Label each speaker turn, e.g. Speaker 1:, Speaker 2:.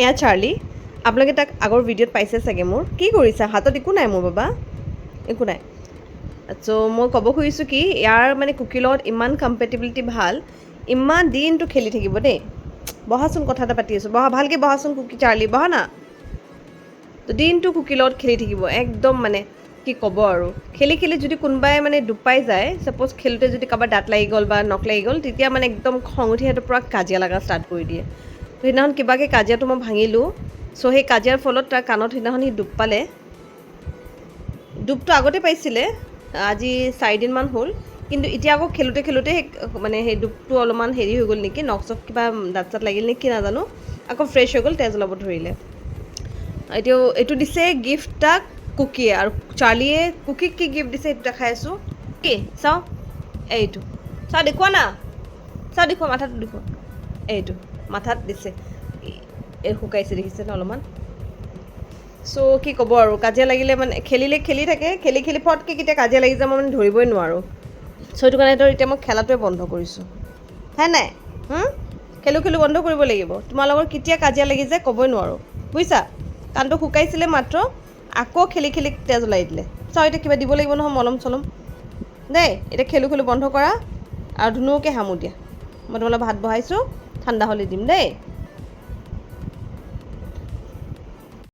Speaker 1: এয়া চাৰ্লি, আপোনালোকে তাক আগৰ ভিডিঅ'ত পাইছে চাগে। মোৰ কি কৰিছা? হাতত একো নাই মোৰ বাবা, একো নাই। চ' মই ক'ব খুজিছোঁ কি, ইয়াৰ মানে কুকিৰ লগত ইমান কম্পেটিবিলিটি ভাল, ইমান দিনটো খেলি থাকিব দেই। বহাচোন, কথা এটা পাতি আছোঁ, বহা, ভালকৈ বহাচোন কুকি চাৰ্লি, বহা না। তো দিনটো কুকিৰ লগত খেলি থাকিব একদম, মানে কি ক'ব আৰু। খেলি খেলি যদি কোনোবাই মানে দুখ পাই যায়, ছাপ'জ খেলোঁতে যদি কাৰোবাৰ দাঁত লাগি গ'ল বা নখ লাগি গ'ল, তেতিয়া মানে একদম খং উঠি সেইটো পূৰা কাজিয়া লগা ষ্টাৰ্ট কৰি দিয়ে। তো সেইদিনাখন কিবাকৈ কাজিয়াটো মই ভাঙিলোঁ। চ' সেই কাজিয়াৰ ফলত তাৰ কাণত সেইদিনাখন সি দুখ পালে। দুখটো আগতে পাইছিলে, আজি 4 দিনমান হ'ল, কিন্তু এতিয়া আকৌ খেলোঁতে খেলোঁতে মানে সেই দুখটো অলপমান হেৰি হৈ গ'ল নেকি, নখ চখ কিবা দাঁত চাত লাগিল নেকি নাজানো, আকৌ ফ্ৰেছ হৈ গ'ল, তেজ ওলাব ধৰিলে। এইটো দিছে গিফ্ট তাক কুকিয়ে, আৰু চাৰ্লিয়ে কুকিক কি গিফ্ট দিছে সেইটো দেখাই আছোঁ। কি চাওঁ, এইটো চাওঁ, দেখুওৱা না, চাওঁ, দেখুওৱা, মাথাটো দেখুওৱা, এইটো মাথাত দিছে। এই শুকাইছে দেখিছে ন অলপমান। চ' কি ক'ব আৰু, কাজিয়া লাগিলে মানে খেলিলে খেলি থাকে, খেলি খেলি ফটকৈ কেতিয়া কাজিয়া লাগি যায় মই মানে ধৰিবই নোৱাৰোঁ। চ' সেইটো কাৰণে এতিয়া মই খেলাটোৱে বন্ধ কৰিছোঁ, হয় নাই? খেলো বন্ধ কৰিব লাগিব। তোমালোকৰ কেতিয়া কাজিয়া লাগি যায় ক'বই নোৱাৰোঁ, বুজিছা? কাণটো শুকাইছিলে মাত্ৰ, আকৌ খেলি খেলি তেজ ওলাই দিলে। চাওঁ, এতিয়া কিবা দিব লাগিব নহয়, মলম চলম দেই। এতিয়া খেলো বন্ধ কৰা আৰু ধুনুকে হামো দিয়া। মই তোমালোক ভাত বহাইছোঁ, ঠাণ্ডা হ'লে দিম দেই।